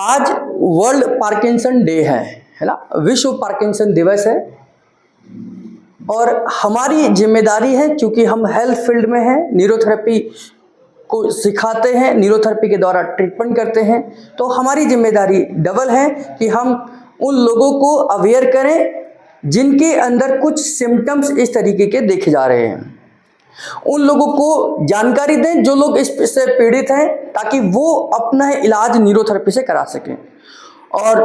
आज world Parkinson day है ना, विश्व पार्किंसन दिवस है। और हमारी जिम्मेदारी है, क्योंकि हम हेल्थ फील्ड में हैं, न्यूरोथेरेपी को सिखाते हैं, न्यूरोथेरेपी के द्वारा ट्रीटमेंट करते हैं, तो हमारी जिम्मेदारी डबल है कि हम उन लोगों को अवेयर करें जिनके अंदर कुछ सिम्टम्स इस तरीके के देखे जा रहे हैं। उन लोगों को जानकारी दें जो लोग इससे पीड़ित हैं, ताकि वो अपना इलाज न्यूरोथेरेपी से करा सकें। और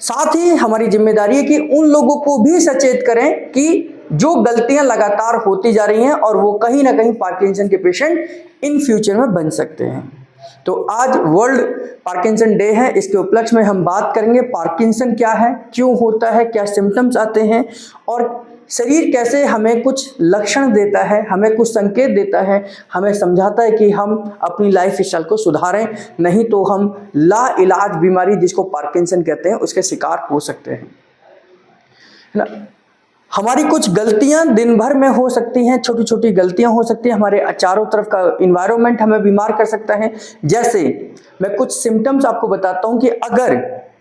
साथ ही हमारी जिम्मेदारी है कि उन लोगों को भी सचेत करें कि जो गलतियां लगातार होती जा रही हैं और वो कहीं ना कहीं पार्किंसन के पेशेंट इन फ्यूचर में बन सकते हैं। तो आज वर्ल्ड पार्किंसन डे है, इसके उपलक्ष्य में हम बात करेंगे पार्किंसन क्या है, क्यों होता है, क्या सिम्टम्स आते हैं और शरीर कैसे हमें कुछ लक्षण देता है, हमें कुछ संकेत देता है, हमें समझाता है कि हम अपनी लाइफ स्टाइल को सुधारें, नहीं तो हम ला इलाज बीमारी जिसको पार्किंसन कहते हैं उसके शिकार हो सकते हैं ना। हमारी कुछ गलतियां दिन भर में हो सकती हैं, छोटी छोटी गलतियां हो सकती हैं, हमारे चारों तरफ का इन्वायरमेंट हमें बीमार कर सकता है। जैसे मैं कुछ सिम्टम्स आपको बताता हूं कि अगर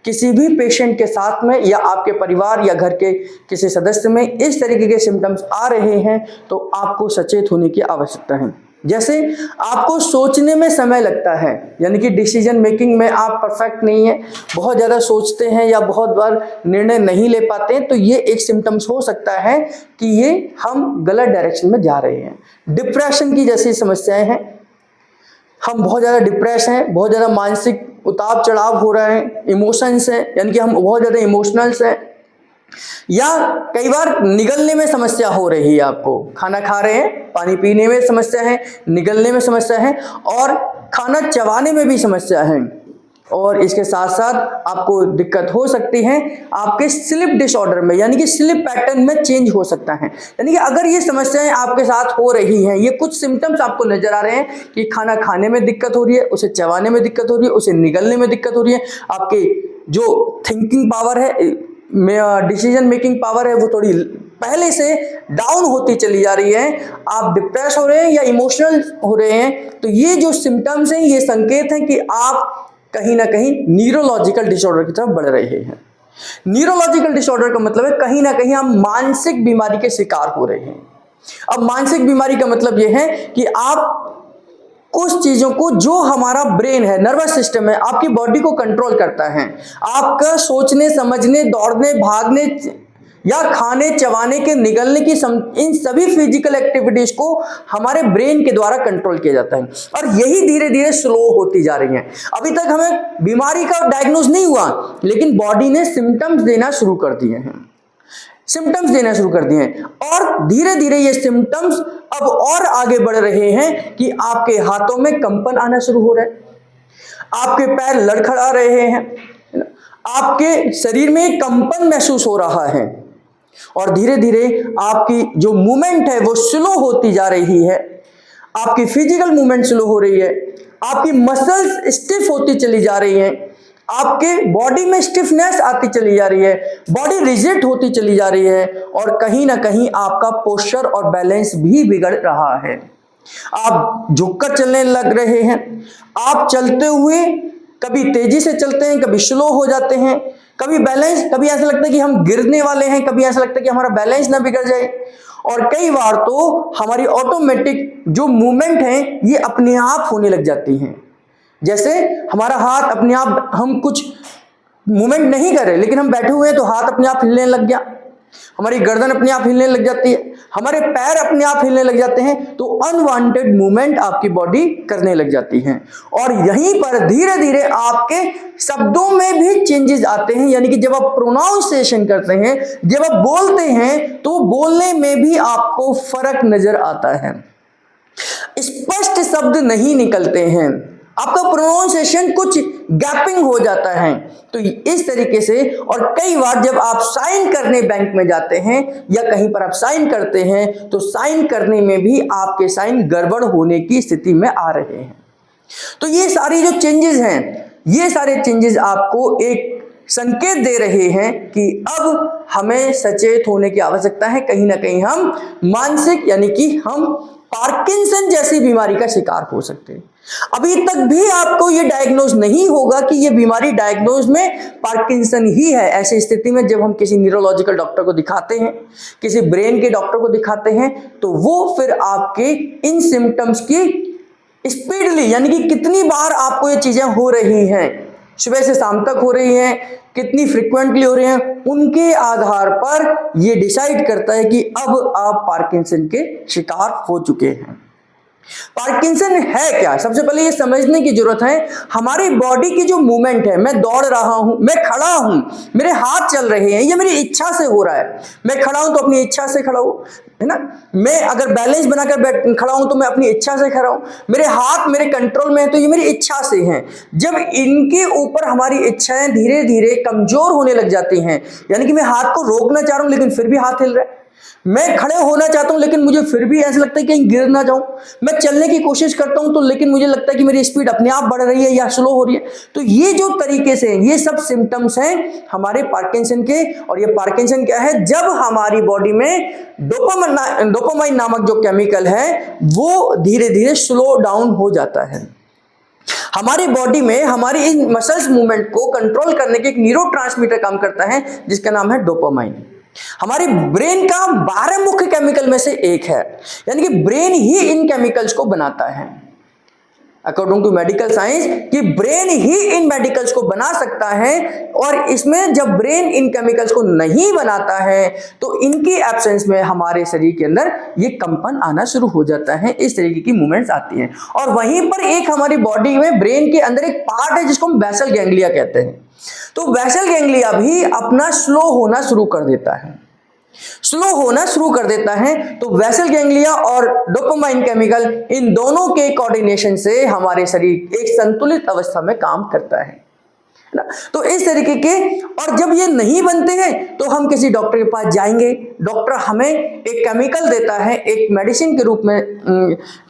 किसी भी पेशेंट के साथ में या आपके परिवार या घर के किसी सदस्य में इस तरीके के सिम्टम्स आ रहे हैं तो आपको सचेत होने की आवश्यकता है। जैसे आपको सोचने में समय लगता है, यानी कि डिसीजन मेकिंग में आप परफेक्ट नहीं है, बहुत ज़्यादा सोचते हैं या बहुत बार निर्णय नहीं ले पाते हैं, तो ये एक सिम्टम्स हो सकता है कि ये हम गलत डायरेक्शन में जा रहे हैं। डिप्रेशन की जैसी समस्याएं हैं, हम बहुत ज़्यादा डिप्रेस हैं, बहुत ज़्यादा मानसिक उतार चढ़ाव हो रहे हैं, इमोशंस हैं, यानी कि हम बहुत ज़्यादा इमोशनल्स हैं, या कई बार निगलने में समस्या हो रही है, आपको खाना खा रहे हैं, पानी पीने में समस्या है, निगलने में समस्या है और खाना चबाने में भी समस्या है। और इसके साथ साथ आपको दिक्कत हो सकती है आपके स्लीप डिसऑर्डर में, यानी कि स्लीप पैटर्न में चेंज हो सकता है। यानी कि अगर ये समस्याएं आपके साथ हो रही हैं, ये कुछ सिम्टम्स आपको नजर आ रहे हैं कि खाना खाने में दिक्कत हो रही है, उसे चबाने में दिक्कत हो रही है, उसे निगलने में दिक्कत हो रही है, आपके जो थिंकिंग पावर है, डिसीजन मेकिंग पावर है, वो थोड़ी पहले से डाउन होती चली जा रही है, आप डिप्रेस हो रहे हैं या इमोशनल हो रहे हैं, तो ये जो सिम्टम्स हैं ये संकेत हैं कि आप कहीं ना कहीं न्यूरोलॉजिकल डिसऑर्डर की तरफ बढ़ रहे हैं। न्यूरोलॉजिकल डिसऑर्डर का मतलब है कहीं ना कहीं हम मानसिक बीमारी के शिकार हो रहे हैं। अब मानसिक बीमारी का मतलब यह है कि आप कुछ चीजों को, जो हमारा ब्रेन है, नर्वस सिस्टम है, आपकी बॉडी को कंट्रोल करता है, आपका सोचने, समझने, दौड़ने, भागने या खाने, चबाने के, निगलने की इन सभी फिजिकल एक्टिविटीज को हमारे ब्रेन के द्वारा कंट्रोल किया जाता है। और यही धीरे धीरे स्लो होती जा रही है। अभी तक हमें बीमारी का डायग्नोज नहीं हुआ, लेकिन बॉडी ने सिम्टम्स देना शुरू कर दिए हैं, सिम्टम्स देना शुरू कर दिए हैं। और धीरे धीरे ये सिम्टम्स अब और आगे बढ़ रहे हैं कि आपके हाथों में कंपन आना शुरू हो रहा है, आपके पैर लड़खड़ा रहे हैं, आपके शरीर में कंपन महसूस हो रहा है और धीरे धीरे आपकी जो मूवमेंट है वो स्लो होती जा रही है, आपकी फिजिकल मूवमेंट स्लो हो रही है, आपकी मसल्स स्टिफ होती चली जा रही हैं, आपके बॉडी में स्टिफनेस आती चली जा रही है, बॉडी रिजिड होती चली जा रही है और कहीं ना कहीं आपका पोस्चर और बैलेंस भी बिगड़ रहा है। आप झुककर चलने लग रहे हैं, आप चलते हुए कभी तेजी से चलते हैं, कभी स्लो हो जाते हैं, कभी बैलेंस, कभी ऐसा लगता है कि हम गिरने वाले हैं, कभी ऐसा लगता है कि हमारा बैलेंस ना बिगड़ जाए, और कई बार तो हमारी ऑटोमेटिक जो मूवमेंट है ये अपने आप होने लग जाती हैं। जैसे हमारा हाथ अपने आप, हम कुछ मूवमेंट नहीं कर रहे लेकिन हम बैठे हुए हैं तो हाथ अपने आप हिलने लग गया, हमारी गर्दन अपने आप हिलने लग जाती है, हमारे पैर अपने आप हिलने लग जाते हैं, तो अनवांटेड मूवमेंट आपकी बॉडी करने लग जाती है। और यहीं पर धीरे धीरे आपके शब्दों में भी चेंजेस आते हैं, यानी कि जब आप प्रोनाउंसिएशन करते हैं, जब आप बोलते हैं, तो बोलने में भी आपको फर्क नजर आता है, स्पष्ट शब्द नहीं निकलते हैं, आपका प्रोनाउंसिएशन कुछ गैपिंग हो जाता है। तो इस तरीके से, और कई बार जब आप साइन करने बैंक में जाते हैं या कहीं पर आप साइन करते हैं, तो साइन करने में भी आपके साइन गड़बड़ होने की स्थिति में आ रहे हैं। तो ये सारी जो चेंजेस हैं, ये सारे चेंजेस आपको एक संकेत दे रहे हैं कि अब हमें सचेत होने की आवश्यकता है, कहीं ना कहीं हम मानसिक, यानी कि हम पार्किंसन जैसी बीमारी का शिकार हो सकते हैं। अभी तक भी आपको ये डायग्नोज नहीं होगा कि ये बीमारी डायग्नोज में पार्किंसन ही है। ऐसी स्थिति में जब हम किसी न्यूरोलॉजिकल डॉक्टर को दिखाते हैं, किसी ब्रेन के डॉक्टर को दिखाते हैं, तो वो फिर आपके इन सिम्टम्स की स्पीडली, यानी कि कितनी बार आपको ये चीजें हो रही हैं, सुबह से शाम तक हो रही हैं, कितनी फ्रिक्वेंटली हो रही हैं, उनके आधार पर ये डिसाइड करता है कि अब आप पार्किंसन के शिकार हो चुके हैं। पार्किंसन है क्या? सबसे पहले ये समझने की जरूरत है, हमारी बॉडी की जो मूवमेंट है, मैं दौड़ रहा हूं, मैं खड़ा हूं, मेरे हाथ चल रहे हैं, ये मेरी इच्छा से हो रहा है। मैं खड़ा हूं तो अपनी इच्छा से खड़ा हूं, है ना। मैं अगर बैलेंस बनाकर खड़ा हूं तो मैं अपनी इच्छा से खड़ा हूं। मेरे हाथ मेरे कंट्रोल में है तो ये मेरी इच्छा से हैं। जब इनके ऊपर हमारी इच्छाएं धीरे धीरे कमजोर होने लग जाती हैं, यानी कि मैं हाथ को रोकना चाह रहा हूं लेकिन फिर भी हाथ हिल रहा है, मैं खड़े होना चाहता हूं लेकिन मुझे फिर भी ऐसा लगता है कि कहीं गिर ना जाऊं, मैं चलने की कोशिश करता हूं तो लेकिन मुझे लगता है कि मेरी स्पीड अपने आप बढ़ रही है या स्लो हो रही है। तो ये जो तरीके से, ये सब सिम्टम्स हैं हमारे पार्किंसन के। और ये पार्किंसन क्या है? जब हमारी बॉडी में डोपामाइन नामक जो केमिकल है वो धीरे धीरे स्लो डाउन हो जाता है। हमारी बॉडी में हमारी इन मसल्स मूवमेंट को कंट्रोल करने के एक न्यूरोट्रांसमीटर काम करता है जिसका नाम है डोपामाइन। हमारे ब्रेन का 12 मुख्य केमिकल में से एक है, यानी कि ब्रेन ही इन केमिकल्स को बनाता है। अकॉर्डिंग टू मेडिकल साइंस कि ब्रेन ही इन मेडिकल्स को बना सकता है, और इसमें जब ब्रेन इन केमिकल्स को नहीं बनाता है तो इनकी एब्सेंस में हमारे शरीर के अंदर ये कंपन आना शुरू हो जाता है, इस तरीके की मूवमेंट्स आती हैं। और वहीं पर एक हमारी बॉडी में ब्रेन के अंदर एक पार्ट है जिसको हम बेसल गैंग्लिया कहते हैं। तो बेसल गैंग्लिया भी अपना स्लो होना शुरू कर देता है, स्लो होना शुरू कर देता है। तो बेसल गैंग्लिया और डोपामाइन केमिकल, इन दोनों के कोऑर्डिनेशन से हमारे शरीर एक संतुलित अवस्था में काम करता है ना। तो इस तरीके के, और जब ये नहीं बनते हैं तो हम किसी डॉक्टर के पास जाएंगे, डॉक्टर हमें एक केमिकल देता है, एक मेडिसिन के रूप में,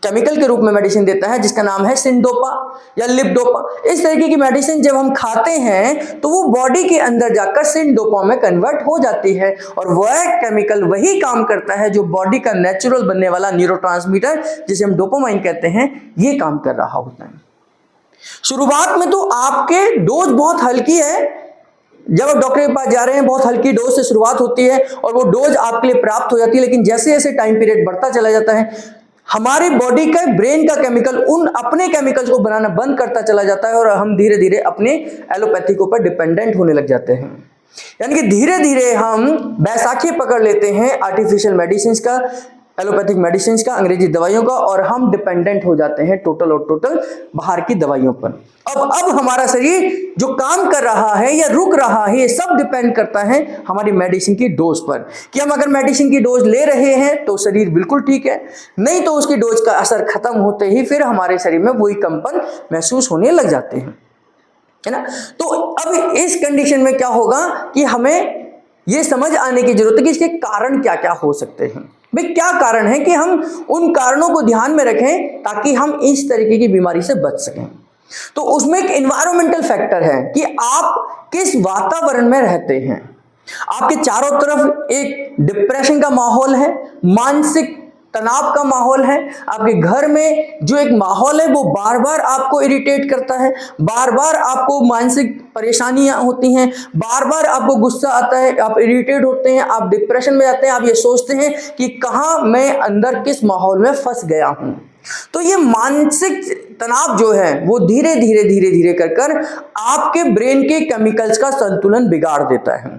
केमिकल के रूप में मेडिसिन देता है जिसका नाम है सिंडोपा या लिप्डोपा। इस तरीके की मेडिसिन जब हम खाते हैं तो वो बॉडी के अंदर जाकर सिंडोपा में कन्वर्ट हो जाती है, और वह केमिकल वही काम करता है जो बॉडी का नेचुरल बनने वाला न्यूरोट्रांसमीटर जिसे हम डोपामाइन कहते हैं, ये काम कर रहा होता है। शुरुआत में तो आपके डोज बहुत हल्की है, जब आप डॉक्टर के पास जा रहे हैं बहुत हल्की डोज से शुरुआत होती है और वो डोज आपके लिए प्राप्त हो जाती है, लेकिन जैसे जैसे टाइम पीरियड बढ़ता चला जाता है हमारी बॉडी का, ब्रेन का केमिकल उन अपने केमिकल्स को बनाना बंद करता चला जाता है और हम धीरे धीरे अपने एलोपैथी के ऊपर डिपेंडेंट होने लग जाते हैं। यानी कि धीरे धीरे हम बैसाखी पकड़ लेते हैं आर्टिफिशियल मेडिसिन का, एलोपैथिक मेडिसिन का, अंग्रेजी दवाइयों का, और हम डिपेंडेंट हो जाते हैं टोटल और टोटल बाहर की दवाइयों पर। अब हमारा शरीर जो काम कर रहा है या रुक रहा है, ये सब डिपेंड करता है हमारी मेडिसिन की डोज पर, कि हम अगर मेडिसिन की डोज ले रहे हैं तो शरीर बिल्कुल ठीक है, नहीं तो उसकी डोज का असर खत्म होते ही फिर हमारे शरीर में वही कंपन महसूस होने लग जाते हैं, है ना। तो अब इस कंडीशन में क्या होगा कि हमें ये समझ आने की जरूरत है कि इसके कारण क्या क्या हो सकते हैं। भाई क्या कारण है कि हम उन कारणों को ध्यान में रखें ताकि हम इस तरीके की बीमारी से बच सकें। तो उसमें एक एनवायरमेंटल फैक्टर है कि आप किस वातावरण में रहते हैं। आपके चारों तरफ एक डिप्रेशन का माहौल है, मानसिक तनाव का माहौल है, आपके घर में जो एक माहौल है वो बार बार आपको इरिटेट करता है, बार बार आपको मानसिक परेशानियां होती हैं, बार बार आपको गुस्सा आता है, आप इरिटेट होते हैं, आप डिप्रेशन में जाते हैं, आप ये सोचते हैं कि कहाँ मैं अंदर किस माहौल में फंस गया हूं। तो ये मानसिक तनाव जो है वो धीरे धीरे कर आपके ब्रेन के केमिकल्स का संतुलन बिगाड़ देता है,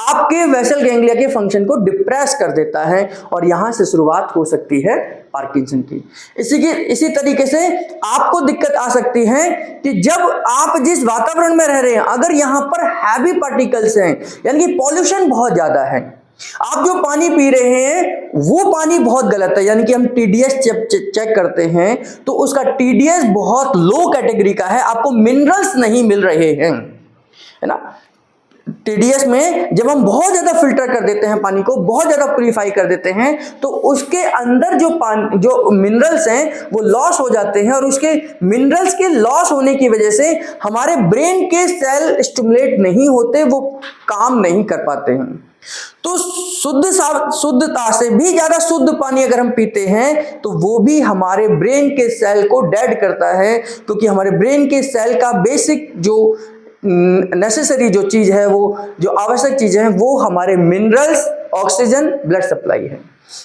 आपके वेसल गैंग्लिया के फंक्शन को डिप्रेस कर देता है, और यहां से शुरुआत हो सकती है पार्किंसन की। इसी तरीके से आपको दिक्कत आ सकती है कि जब आप जिस वातावरण में रह रहे हैं अगर यहां पर हैवी पार्टिकल्स हैं, यानी कि पॉल्यूशन बहुत ज्यादा है, आप जो पानी पी रहे हैं वो पानी बहुत गलत है, यानी कि हम टीडीएस चेक करते हैं तो उसका टीडीएस बहुत लो कैटेगरी का है, आपको मिनरल्स नहीं मिल रहे हैं, है ना। TDS में जब हम बहुत ज्यादा फिल्टर कर देते हैं पानी को, बहुत ज्यादा प्यूरिफाई कर देते हैं, तो उसके अंदर जो मिनरल्स हैं वो लॉस हो जाते हैं, और उसके मिनरल्स के लॉस होने की वजह से हमारे ब्रेन के सेल स्टिमुलेट नहीं होते, वो काम नहीं कर पाते हैं। तो शुद्धता से भी ज्यादा शुद्ध पानी अगर हम पीते हैं तो वो भी हमारे ब्रेन के सेल को डेड करता है, क्योंकि हमारे ब्रेन के सेल का बेसिक जो नेसेसरी जो चीज है, वो जो आवश्यक चीजें हैं, वो हमारे मिनरल्स, ऑक्सीजन, ब्लड सप्लाई है।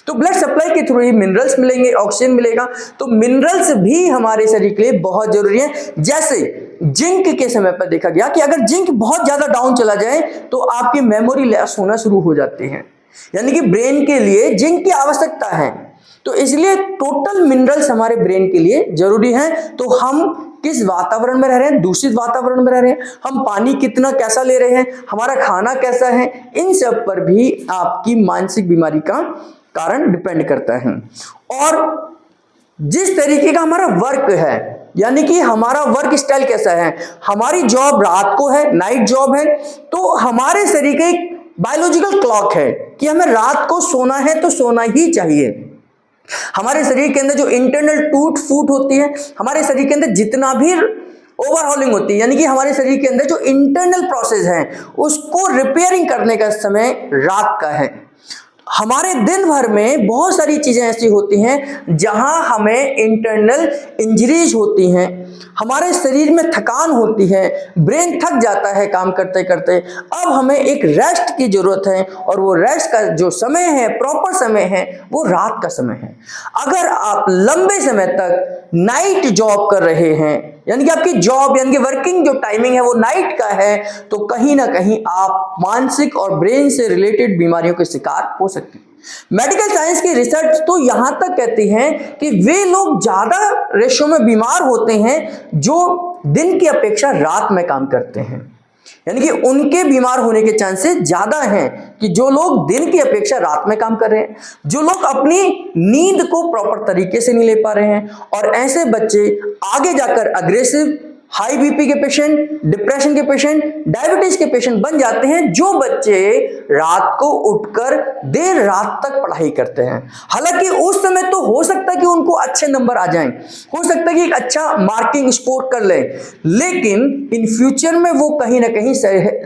तो ब्लड सप्लाई के थ्रू ही मिनरल्स मिलेंगे, ऑक्सीजन मिलेगा। तो मिनरल्स भी हमारे शरीर के लिए बहुत जरूरी है। जैसे जिंक के समय पर देखा गया कि अगर जिंक बहुत ज्यादा डाउन चला जाए तो आपकी मेमोरी लॉस होना शुरू हो जाती है, यानी कि ब्रेन के लिए जिंक की आवश्यकता है। तो इसलिए टोटल मिनरल्स हमारे ब्रेन के लिए जरूरी हैं। तो हम किस वातावरण में रह रहे हैं, दूषित वातावरण में रह रहे हैं, हम पानी कितना कैसा ले रहे हैं, हमारा खाना कैसा है, इन सब पर भी आपकी मानसिक बीमारी का कारण डिपेंड करता है। और जिस तरीके का हमारा वर्क है, यानी कि हमारा वर्क स्टाइल कैसा है, हमारी जॉब रात को है, नाइट जॉब है, तो हमारे शरीर का एक बायोलॉजिकल क्लॉक है कि हमें रात को सोना है तो सोना ही चाहिए। हमारे शरीर के अंदर जो इंटरनल टूट फूट होती है, हमारे शरीर के अंदर जितना भी ओवरहॉलिंग होती है, यानी कि हमारे शरीर के अंदर जो इंटरनल प्रोसेस है उसको रिपेयरिंग करने का समय रात का है। हमारे दिन भर में बहुत सारी चीजें ऐसी होती हैं जहां हमें इंटरनल इंजरीज होती हैं, हमारे शरीर में थकान होती है, ब्रेन थक जाता है काम करते करते। अब हमें एक रेस्ट की जरूरत है, और वो रेस्ट का जो समय है, प्रॉपर समय है, वो रात का समय है। अगर आप लंबे समय तक नाइट जॉब कर रहे हैं, यानी कि आपकी जॉब यानी कि वर्किंग जो टाइमिंग है वो नाइट का है, तो कहीं ना कहीं आप मानसिक और ब्रेन से रिलेटेड बीमारियों के शिकार हो सकते हैं। मेडिकल साइंस की रिसर्च तो यहां तक कहती है कि वे लोग ज्यादा रेशो में बीमार होते हैं जो दिन की अपेक्षा रात में काम करते हैं, यानी कि उनके बीमार होने के चांसेस ज्यादा हैं कि जो लोग दिन की अपेक्षा रात में काम कर रहे हैं, जो लोग अपनी नींद को प्रॉपर तरीके से नहीं ले पा रहे हैं। और ऐसे बच्चे आगे जाकर अग्रेसिव, हाई बीपी के पेशेंट, डिप्रेशन के पेशेंट, डायबिटीज के पेशेंट बन जाते हैं, जो बच्चे रात को उठकर देर रात तक पढ़ाई करते हैं। हालांकि उस समय तो हो सकता है कि उनको अच्छे नंबर आ जाएं, हो सकता है कि एक अच्छा मार्किंग स्कोर कर लें, लेकिन इन फ्यूचर में वो कहीं ना कहीं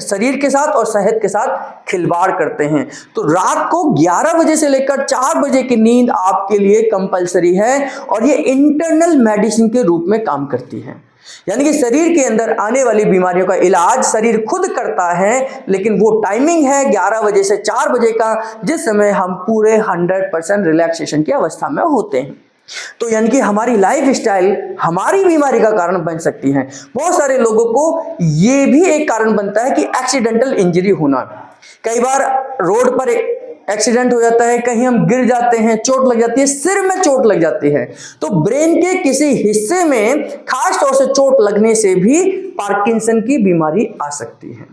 शरीर के साथ और सेहत के साथ खिलवाड़ करते हैं। तो रात को 11 बजे से लेकर 4 बजे की नींद आपके लिए कंपलसरी है, और ये इंटरनल मेडिसिन के रूप में काम करती है, यानी कि शरीर के अंदर आने वाली बीमारियों का इलाज शरीर खुद करता है। लेकिन वो टाइमिंग है 11 बजे से 4 बजे का, जिस समय हम पूरे 100% रिलैक्सेशन की अवस्था में होते हैं। तो यानी कि हमारी लाइफ स्टाइल हमारी बीमारी का कारण बन सकती है। बहुत सारे लोगों को ये भी एक कारण बनता है कि एक्सीडेंटल इंजरी होना। कई बार रोड पर एक्सीडेंट हो जाता है, कहीं हम गिर जाते हैं, चोट लग जाती है, सिर में चोट लग जाती है, तो ब्रेन के किसी हिस्से में खास तौर से चोट लगने से भी पार्किंसन की बीमारी आ सकती है।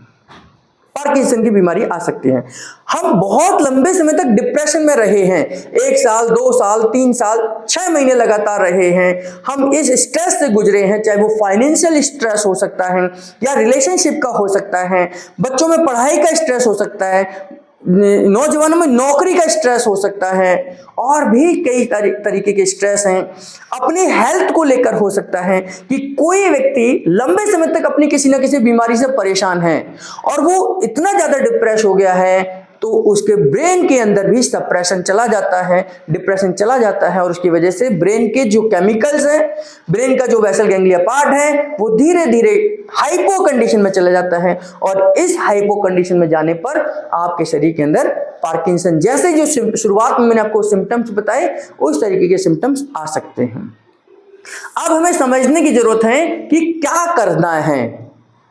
पार्किंसन की बीमारी आ सकती है। हम बहुत लंबे समय तक डिप्रेशन में रहे हैं, 1 साल, 2 साल, 3 साल, 6 महीने लगातार रहे हैं, हम इस स्ट्रेस से गुजरे हैं, चाहे वो फाइनेंशियल स्ट्रेस हो सकता है या रिलेशनशिप का हो सकता है, बच्चों में पढ़ाई का स्ट्रेस हो सकता है, नौजवानों में नौकरी का स्ट्रेस हो सकता है, और भी कई तरीके के स्ट्रेस हैं। अपनी हेल्थ को लेकर हो सकता है कि कोई व्यक्ति लंबे समय तक अपनी किसी न किसी बीमारी से परेशान है और वो इतना ज्यादा डिप्रेस हो गया है, तो उसके ब्रेन के अंदर भी सप्रेशन चला जाता है, डिप्रेशन चला जाता है, और उसकी वजह से ब्रेन के जो केमिकल्स हैं, ब्रेन का जो बेसल गैंग्लिया पार्ट है, वो धीरे धीरे हाइपो कंडीशन में चला जाता है, और इस हाइपो कंडीशन में जाने पर आपके शरीर के अंदर पार्किंसन जैसे जो शुरुआत में मैंने आपको सिम्टम्स बताए, उस तरीके के सिम्टम्स आ सकते हैं। अब हमें समझने की जरूरत है कि क्या करना है,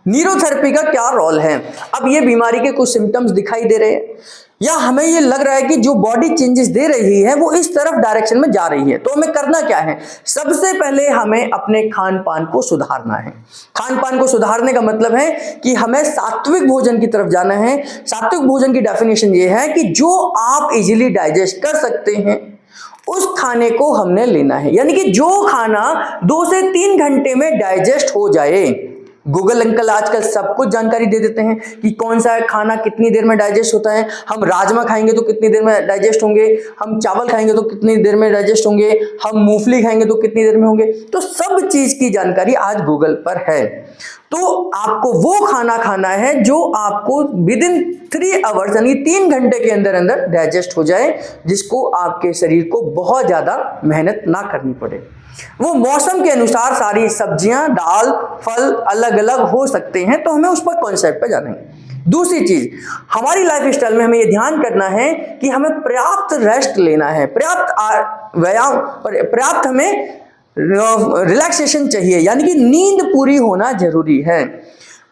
न्यूरोथेरेपी का क्या रोल है। अब ये बीमारी के कुछ सिम्टम्स दिखाई दे रहे हैं, या हमें ये लग रहा है कि जो बॉडी चेंजेस दे रही है वो इस तरफ डायरेक्शन में जा रही है, तो हमें करना क्या है। सबसे पहले हमें अपने खान पान को सुधारना है। खान पान को सुधारने का मतलब है कि हमें सात्विक भोजन की तरफ जाना है। सात्विक भोजन की डेफिनेशन ये है कि जो आप इजीली डाइजेस्ट कर सकते हैं उस खाने को हमने लेना है, यानी कि जो खाना 2 से 3 घंटे में डाइजेस्ट हो जाए, गूगल अंकल आजकल सब कुछ जानकारी दे देते हैं कि कौन सा खाना कितनी देर में डाइजेस्ट होता है। हम राजमा खाएंगे तो कितनी देर में डाइजेस्ट होंगे, हम चावल खाएंगे तो कितनी देर में डाइजेस्ट होंगे, हम मूंगफली खाएंगे तो कितनी देर में होंगे। तो सब चीज की जानकारी आज गूगल पर है। तो आपको वो खाना खाना है जो आपको विद इन 3 आवर्स यानी 3 घंटे के अंदर अंदर डाइजेस्ट हो जाए, जिसको आपके शरीर को बहुत ज्यादा मेहनत ना करनी पड़े। वो मौसम के अनुसार सारी सब्जियां, दाल, फल अलग अलग हो सकते हैं, तो हमें उस पर कॉन्सेप्ट पे जाना है। दूसरी चीज, हमारी लाइफ स्टाइल में हमें ये ध्यान करना है कि हमें पर्याप्त रेस्ट लेना है, पर्याप्त व्यायाम, पर्याप्त हमें रिलैक्सेशन चाहिए, यानी कि नींद पूरी होना जरूरी है।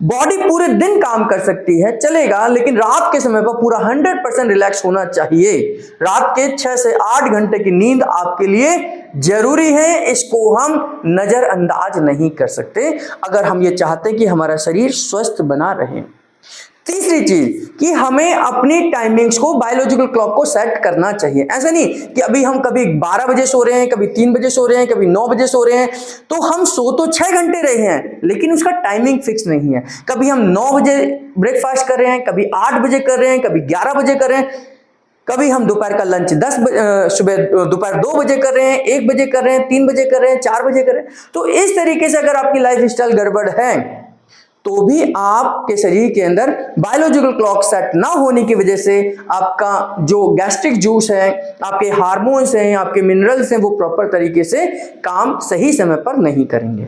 बॉडी पूरे दिन काम कर सकती है, चलेगा, लेकिन रात के समय पर पूरा 100% रिलैक्स होना चाहिए। रात के 6 से 8 घंटे की नींद आपके लिए जरूरी है, इसको हम नजरअंदाज नहीं कर सकते अगर हम ये चाहते हैं कि हमारा शरीर स्वस्थ बना रहे। तीसरी चीज कि हमें अपनी टाइमिंग्स को, बायोलॉजिकल क्लॉक को सेट करना चाहिए। ऐसा नहीं कि अभी हम कभी 12 बजे सो रहे हैं, कभी 3 बजे सो रहे हैं, कभी 9 बजे सो रहे हैं, तो हम सो तो 6 घंटे रहे हैं लेकिन उसका टाइमिंग फिक्स नहीं है। कभी हम 9 बजे ब्रेकफास्ट कर रहे हैं, कभी 8 बजे कर रहे हैं, कभी 11 बजे कर रहे हैं, कभी हम दोपहर का लंच सुबह दोपहर 2 बजे कर रहे हैं, 1 बजे कर रहे हैं, 3 बजे कर रहे हैं, 4 बजे कर रहे हैं। तो इस तरीके से अगर आपकी लाइफ स्टाइल गड़बड़ है तो भी आपके शरीर के अंदर बायोलॉजिकल क्लॉक सेट ना होने की वजह से आपका जो गैस्ट्रिक जूस है, आपके हार्मोन्स हैं, आपके मिनरल्स हैं, वो प्रॉपर तरीके से काम सही समय पर नहीं करेंगे।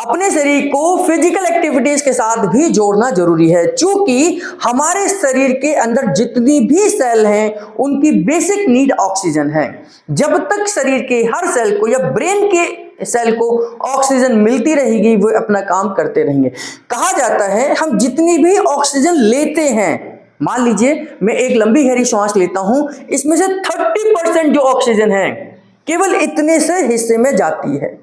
अपने शरीर को फिजिकल एक्टिविटीज के साथ भी जोड़ना जरूरी है, क्योंकि हमारे शरीर के अंदर जितनी भी सेल हैं उनकी बेसिक नीड ऑक्सीजन है। जब तक शरीर के हर सेल को या ब्रेन के सेल को ऑक्सीजन मिलती रहेगी, वो अपना काम करते रहेंगे। कहा जाता है हम जितनी भी ऑक्सीजन लेते हैं, मान लीजिए मैं एक लंबी गहरी सांस लेता हूं, इसमें से 30% जो ऑक्सीजन है केवल इतने से हिस्से में जाती है।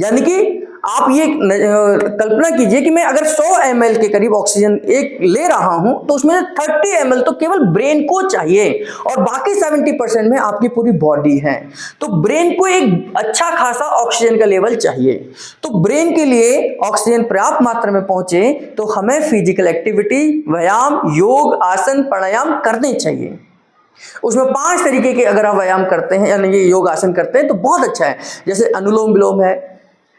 यानी कि आप ये कल्पना कीजिए कि मैं अगर 100 ml के करीब ऑक्सीजन एक ले रहा हूं तो उसमें 30 ml तो केवल ब्रेन को चाहिए और बाकी 70% में आपकी पूरी बॉडी है। तो ब्रेन को एक अच्छा खासा ऑक्सीजन का लेवल चाहिए। तो ब्रेन के लिए ऑक्सीजन पर्याप्त मात्रा में पहुंचे तो हमें फिजिकल एक्टिविटी, व्यायाम, योग, आसन, प्राणायाम करने चाहिए। उसमें 5 तरीके के अगर आप व्यायाम करते हैं यानी कि योग आसन करते हैं तो बहुत अच्छा है। जैसे अनुलोम विलोम है,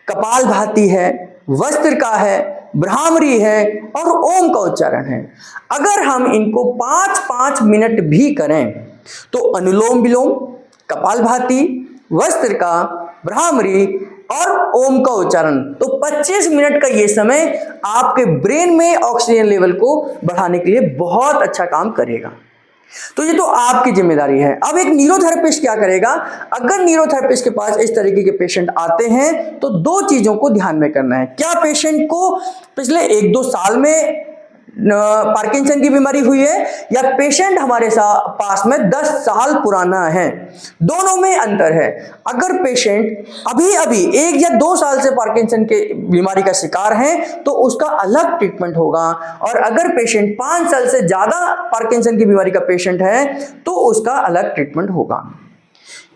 कपालभाति है, वस्त्रिका है, भ्रामरी है और ओम का उच्चारण है। अगर हम इनको 5-5 मिनट भी करें तो अनुलोम विलोम, कपालभाति, वस्त्रिका, भ्रामरी और ओम का उच्चारण, तो 25 मिनट का ये समय आपके ब्रेन में ऑक्सीजन लेवल को बढ़ाने के लिए बहुत अच्छा काम करेगा। तो ये तो आपकी जिम्मेदारी है। अब एक न्यूरोथेरेपिस्ट क्या करेगा? अगर न्यूरोथेरेपिस्ट के पास इस तरीके के पेशेंट आते हैं तो 2 चीजों को ध्यान में करना है। क्या पेशेंट को पिछले 1-2 साल में पार्किंसन की बीमारी हुई है या पेशेंट हमारे पास में 10 साल पुराना है? दोनों में अंतर है। अगर पेशेंट अभी 1 या 2 साल से पार्किंसन के बीमारी का शिकार है तो उसका अलग ट्रीटमेंट होगा, और अगर पेशेंट 5 साल से ज्यादा पार्किंसन की बीमारी का पेशेंट है तो उसका अलग ट्रीटमेंट होगा,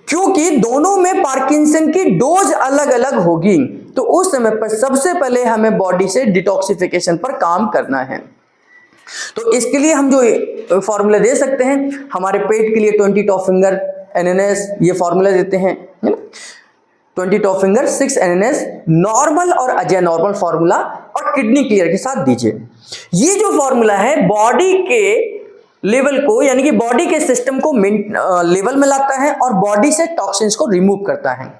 क्योंकि दोनों में पार्किंसन की डोज अलग अलग होगी। तो उस समय पर सबसे पहले हमें बॉडी से डिटॉक्सिफिकेशन पर काम करना है। तो इसके लिए हम जो फॉर्मूला दे सकते हैं, हमारे पेट के लिए 20 टॉप फिंगर NNS ये फॉर्मूला देते हैं, 20 टॉप फिंगर 6 NNS नॉर्मल और अजय नॉर्मल फॉर्मूला, और किडनी क्लियर के साथ दीजिए। ये जो फॉर्मूला है बॉडी के लेवल को यानी कि बॉडी के सिस्टम को लेवल में लाता है और बॉडी से टॉक्सिन्स को रिमूव करता है।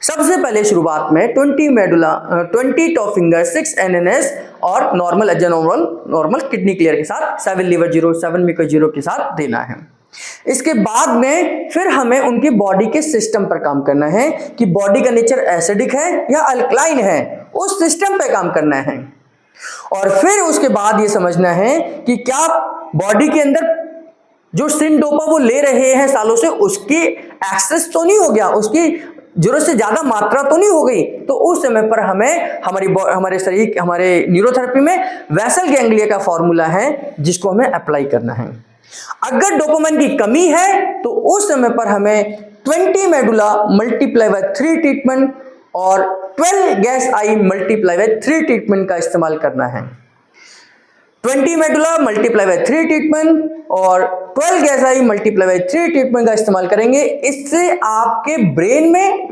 सबसे पहले शुरुआत में 20 टॉप फिंगर 6 NNS और normal Ajay normal kidney clear के साथ 7 लीवर 0 7 मिको 0 के साथ देना है। इसके बाद में फिर हमें उनकी बॉडी के सिस्टम पर काम करना है कि बॉडी का नेचर एसिडिक है या अल्कलाइन है, उस सिस्टम पे काम करना है। और फिर उसके बाद ये समझना है कि क्या बॉडी के अंदर जो सिनडोपा वो ले रहे हैं सालों से उसकी एक्सेस तो नहीं हो गया, उसकी जरूरत से ज्यादा मात्रा तो नहीं हो गई। तो उस समय पर हमें हमारे शरीर हमारे न्यूरोथेरेपी में वेसल गैंग्लिया का फॉर्मूला है जिसको हमें अप्लाई करना है। अगर डोपामाइन की कमी है तो उस समय पर हमें 20 मेडुला मल्टीप्लाई बाय 3 ट्रीटमेंट और 12 gas I multiply by 3 treatment का इस्तेमाल करना है। 20 मेडुला मल्टीप्लाई बाय 3 ट्रीटमेंट और 12 gas I multiply by 3 treatment का इस्तेमाल करेंगे। इससे आपके ब्रेन में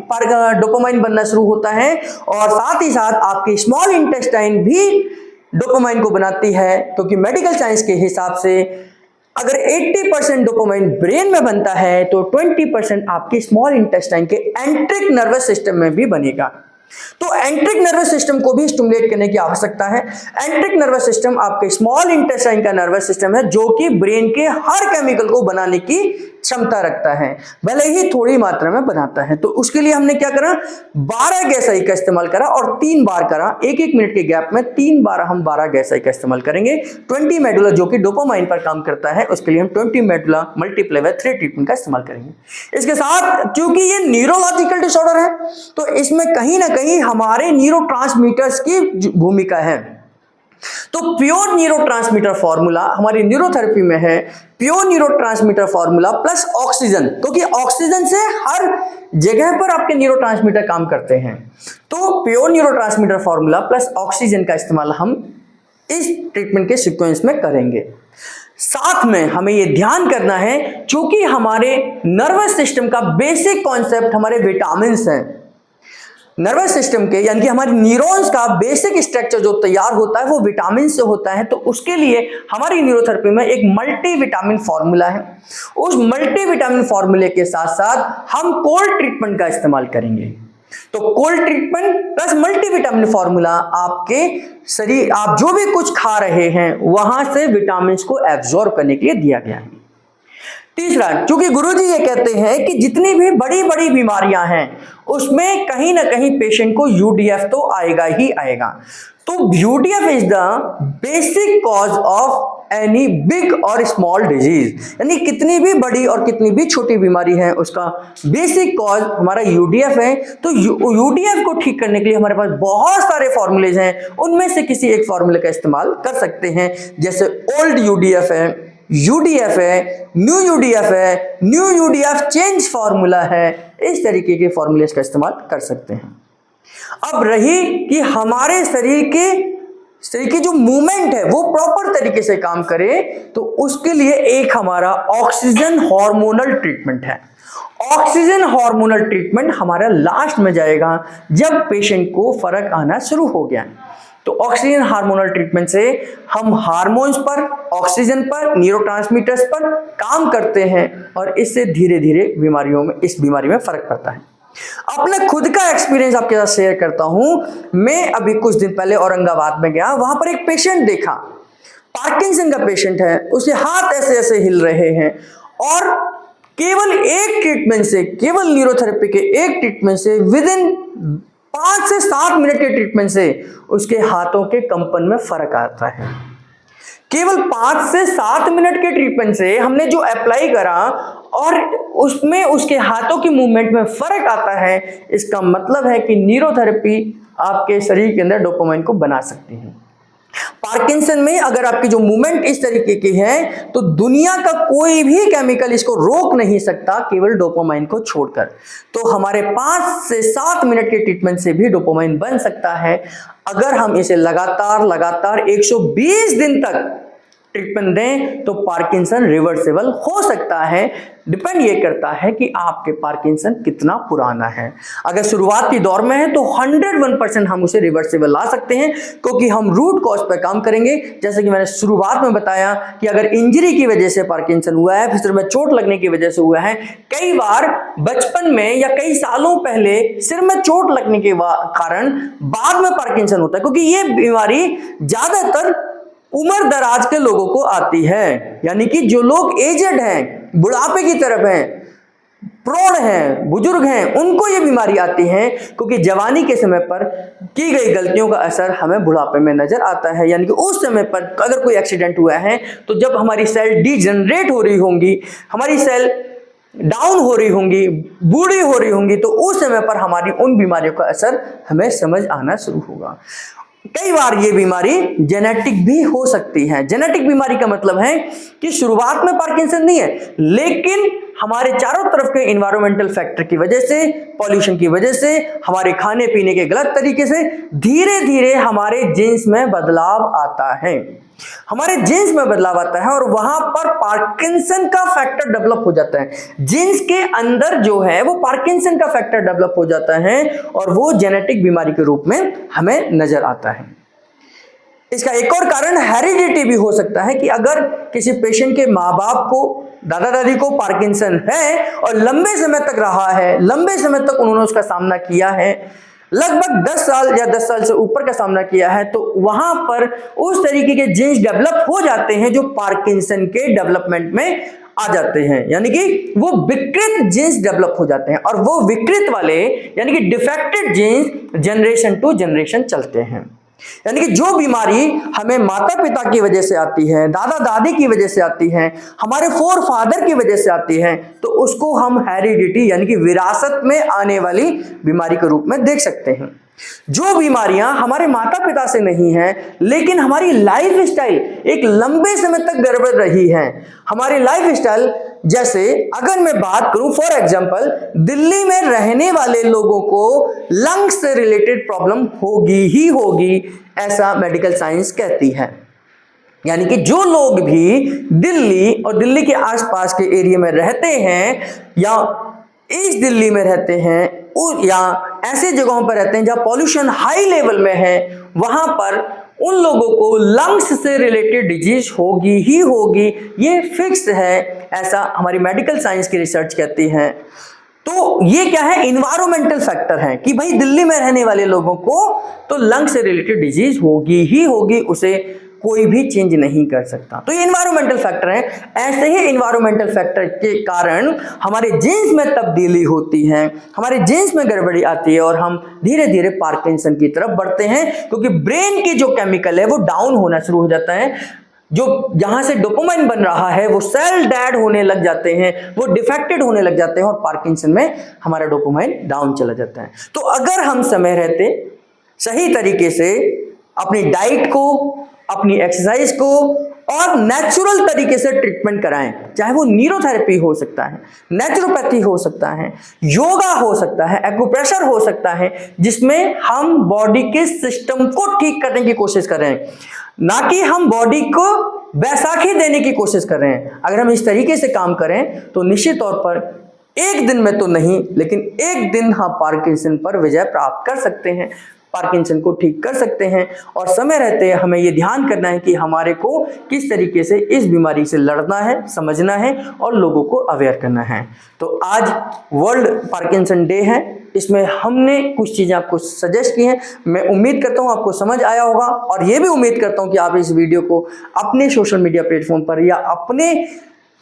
डोपामाइन बनना शुरू होता है और साथ ही साथ आपकी स्मॉल इंटेस्टाइन भी डोपामाइन को बनाती है, क्योंकि मेडिकल साइंस के हिसाब से अगर 80% डोपामाइन ब्रेन में बनता है तो 20% आपके स्मॉल इंटेस्टाइन के एंट्रिक नर्वस सिस्टम में भी बनेगा। तो एंट्रिक नर्वस सिस्टम को भी स्टिमुलेट करने की आवश्यकता है। एंट्रिक नर्वस सिस्टम आपके स्मॉल इंटेस्टाइन का नर्वस सिस्टम है, जो कि ब्रेन के हर केमिकल को बनाने की क्षमता रखता है, भले ही थोड़ी मात्रा में बनाता है। तो उसके लिए हमने क्या करा, 12 गैस आई का इस्तेमाल करा और 3 बार करा, 1-1 मिनट के गैप में 3 बार हम 12 गैस आई का इस्तेमाल करेंगे। 20 मेडुला जो कि डोपामाइन पर काम करता है, उसके लिए हम 20 मेडुला मल्टीप्लाई बाय 3 ट्रीटमेंट का इस्तेमाल करेंगे। इसके साथ क्योंकि ये न्यूरोलॉजिकल डिसऑर्डर है, तो इसमें कहीं ना कहीं हमारे न्यूरोट्रांसमीटर्स की भूमिका है। तो प्योर न्यूरोट्रांसमीटर फॉर्मूला हमारी न्यूरोथेरेपी में है, pure neurotransmitter formula plus oxygen, क्योंकि ऑक्सीजन से हर जगह पर आपके न्यूरोट्रांसमीटर काम करते हैं। तो pure neurotransmitter formula plus oxygen का इस्तेमाल हम इस ट्रीटमेंट के सीक्वेंस में करेंगे। साथ में हमें यह ध्यान करना है, क्योंकि हमारे नर्वस सिस्टम का बेसिक कॉन्सेप्ट हमारे विटामिन्स हैं। नर्वस सिस्टम के यानी कि हमारे न्यूरॉन्स का बेसिक स्ट्रक्चर जो तैयार होता है वो विटामिन से होता है। तो उसके लिए हमारी न्यूरोथेरेपी में एक मल्टी विटामिन फॉर्मूला है। उस मल्टी विटामिन फॉर्मूले के साथ साथ हम कोल्ड ट्रीटमेंट का इस्तेमाल करेंगे। तो cold treatment plus multi vitamin formula आपके शरीर, आप जो भी कुछ खा रहे हैं वहां से विटामिन को एब्जॉर्ब करने के लिए दिया गया है। तीसरा, क्योंकि गुरुजी ये कहते हैं कि जितनी भी बड़ी बड़ी बीमारियां हैं उसमें कहीं ना कहीं पेशेंट को यूडीएफ तो आएगा ही आएगा। तो UDF is the basic cause of any big और स्मॉल डिजीज, यानी कितनी भी बड़ी और कितनी भी छोटी बीमारी है उसका बेसिक कॉज हमारा यूडीएफ है। तो यूडीएफ को ठीक करने के लिए हमारे पास बहुत सारे फॉर्मूलेज हैं, उनमें से किसी एक फॉर्मूले का इस्तेमाल कर सकते हैं। जैसे ओल्ड यूडीएफ है, यूडीएफ है, न्यू यूडीएफ है, न्यू यूडीएफ चेंज फॉर्मूला है, इस तरीके के फॉर्मूलेज का इस्तेमाल कर सकते हैं। अब रही कि हमारे शरीर की जो मूवमेंट है वो प्रॉपर तरीके से काम करे, तो उसके लिए एक हमारा ऑक्सीजन हार्मोनल ट्रीटमेंट है। ऑक्सीजन हार्मोनल ट्रीटमेंट हमारा लास्ट में जाएगा जब पेशेंट को फर्क आना शुरू हो गया। तो ऑक्सीजन हार्मोनल ट्रीटमेंट से हम हार्मोन्स पर, ऑक्सीजन पर, न्यूरोट्रांसमीटर्स पर काम करते हैं और इससे धीरे धीरे इस बीमारी में फर्क पड़ता है। अपने खुद का एक्सपीरियंस आपके साथ शेयर करता हूं। मैं अभी कुछ दिन पहले औरंगाबाद में गया, वहां पर एक पेशेंट देखा, पार्किंसन का पेशेंट है, उसके हाथ ऐसे ऐसे हिल रहे हैं और केवल एक ट्रीटमेंट से, केवल न्यूरोथेरेपी के एक ट्रीटमेंट से विदिन 5 से 7 मिनट के ट्रीटमेंट से उसके हाथों के कंपन में फर्क आता है। केवल 5 से 7 मिनट के ट्रीटमेंट से हमने जो अप्लाई करा और उसमें उसके हाथों की मूवमेंट में फर्क आता है, इसका मतलब है कि न्यूरोथेरेपी आपके शरीर के अंदर डोपामाइन को बना सकती है। पार्किंसन में अगर आपकी जो मूवमेंट इस तरीके की है तो दुनिया का कोई भी केमिकल इसको रोक नहीं सकता, केवल डोपामाइन को छोड़कर। तो हमारे 5 से 7 मिनट के ट्रीटमेंट से भी डोपामाइन बन सकता है अगर हम इसे लगातार 120 दिन तक ट्रीटमेंट दें तो पार्किंसन रिवर्सेबल हो सकता है। डिपेंड ये करता है कि आपके पार्किंसन कितना पुराना है। अगर शुरुआती दौर में है तो 101% हम उसे रिवर्सेबल ला सकते हैं, क्योंकि हम रूट कॉज पर काम करेंगे। जैसे कि मैंने शुरुआत में बताया कि अगर इंजरी की वजह से पार्किंसन हुआ है, फिर में चोट लगने की वजह से हुआ है, कई बार बचपन में या कई सालों पहले सिर में चोट लगने के कारण बाद में पार्किंसन होता है, क्योंकि ये बीमारी ज्यादातर उम्र दराज के लोगों को आती है, यानी कि जो लोग एजेड हैं, बुढ़ापे की तरफ हैं, प्रौढ़ हैं, बुजुर्ग हैं, उनको ये बीमारी आती है, क्योंकि जवानी के समय पर की गई गलतियों का असर हमें बुढ़ापे में नजर आता है। यानी कि उस समय पर अगर कोई एक्सीडेंट हुआ है तो जब हमारी सेल डीजनरेट हो रही होंगी, हमारी सेल डाउन हो रही होंगी, बूढ़ी हो रही होंगी, तो उस समय पर हमारी उन बीमारियों का असर हमें समझ आना शुरू होगा। कई बार ये बीमारी जेनेटिक भी हो सकती है। जेनेटिक बीमारी का मतलब है कि शुरुआत में पार्किंसन नहीं है, लेकिन हमारे चारों तरफ के इन्वायरमेंटल फैक्टर की वजह से, पॉल्यूशन की वजह से, हमारे खाने पीने के गलत तरीके से धीरे धीरे हमारे जीन्स में बदलाव आता है। हमारे जीन्स में बदलाव आता है और वहां पर पार्किंसन का फैक्टर डेवलप हो जाता है। जीन्स के अंदर जो है वो पार्किंसन का फैक्टर डेवलप हो जाता है और वो जेनेटिक बीमारी के रूप में हमें नजर आता है। इसका एक और कारण हेरिडिटी भी हो सकता है कि अगर किसी पेशेंट के माँ बाप को, दादा दादी को पार्किंसन है और लंबे समय तक रहा है, लंबे समय तक उन्होंने उसका सामना किया है, लगभग 10 साल या 10 साल से ऊपर का सामना किया है, तो वहां पर उस तरीके के जीन्स डेवलप हो जाते हैं जो पार्किंसन के डेवलपमेंट में आ जाते हैं, यानी कि वो विकृत जीन्स डेवलप हो जाते हैं और वो विकृत वाले यानी कि defected genes generation to generation चलते हैं। यानी कि जो बीमारी हमें माता पिता की वजह से आती है, दादा दादी की वजह से आती है, हमारे फोर फादर की वजह से आती है, तो उसको हम हेरिडिटी यानी कि विरासत में आने वाली बीमारी के रूप में देख सकते हैं। जो बीमारियां हमारे माता पिता से नहीं है लेकिन हमारी लाइफ स्टाइल एक लंबे समय तक गड़बड़ रही है, हमारी लाइफ स्टाइल, जैसे अगर मैं बात करूं फॉर एग्जांपल, दिल्ली में रहने वाले लोगों को लंग्स से रिलेटेड प्रॉब्लम होगी ही होगी, ऐसा मेडिकल साइंस कहती है। यानी कि जो लोग भी दिल्ली और दिल्ली के आसपास के एरिया में रहते हैं या ईस्ट दिल्ली में रहते हैं या ऐसे जगहों पर रहते हैं जहां पॉल्यूशन हाई लेवल में है, वहां पर उन लोगों को लंग्स से रिलेटेड डिजीज होगी ही होगी, ये फिक्स है, ऐसा हमारी मेडिकल साइंस की रिसर्च कहती है। तो ये क्या है, इन्वायरमेंटल फैक्टर है कि भाई दिल्ली में रहने वाले लोगों को तो लंग्स से रिलेटेड डिजीज होगी ही होगी, उसे कोई भी चेंज नहीं कर सकता। तो ये इन्वायरमेंटल फैक्टर है। ऐसे ही इन्वायरमेंटल फैक्टर के कारण हमारे जीन्स में तब्दीली होती है, हमारे जीन्स में गड़बड़ी आती है और हम धीरे धीरे पार्किंसन की तरफ बढ़ते हैं, क्योंकि ब्रेन की जो केमिकल है वो डाउन होना शुरू हो जाता है। जो जहां से डोपामाइन बन रहा है वो सेल डेड होने लग जाते हैं, वो डिफेक्टेड होने लग जाते हैं और पार्किंसन में हमारा डोपामाइन डाउन चला जाता है। तो अगर हम समय रहते सही तरीके से अपनी डाइट को, अपनी एक्सरसाइज को और नेचुरल तरीके से ट्रीटमेंट कराएं, चाहे वो न्यूरोथेरेपी हो सकता है, नेचुरोपैथी हो सकता है, योगा हो सकता है, एक्यूप्रेशर हो सकता है, जिसमें हम बॉडी के सिस्टम को ठीक करने की कोशिश कर रहे हैं, ना कि हम बॉडी को बैसाखी देने की कोशिश कर रहे हैं। अगर हम इस तरीके से काम करें तो निश्चित तौर पर एक दिन में तो नहीं, लेकिन एक दिन हम पार्किंसन पर विजय प्राप्त कर सकते हैं, पार्किंसन को ठीक कर सकते हैं। और समय रहते हमें ये ध्यान करना है कि हमारे को किस तरीके से इस बीमारी से लड़ना है, समझना है और लोगों को अवेयर करना है। तो आज वर्ल्ड पार्किंसन डे है, इसमें हमने कुछ चीज़ें आपको सजेस्ट की हैं। मैं उम्मीद करता हूँ आपको समझ आया होगा और ये भी उम्मीद करता हूँ कि आप इस वीडियो को अपने सोशल मीडिया प्लेटफॉर्म पर या अपने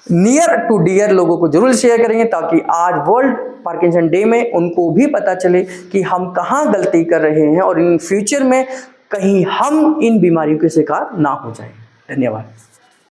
नियर टू डियर लोगों को जरूर शेयर करेंगे, ताकि आज वर्ल्ड पार्किंसन डे में उनको भी पता चले कि हम कहाँ गलती कर रहे हैं और इन फ्यूचर में कहीं हम इन बीमारियों के शिकार ना हो जाएं। धन्यवाद।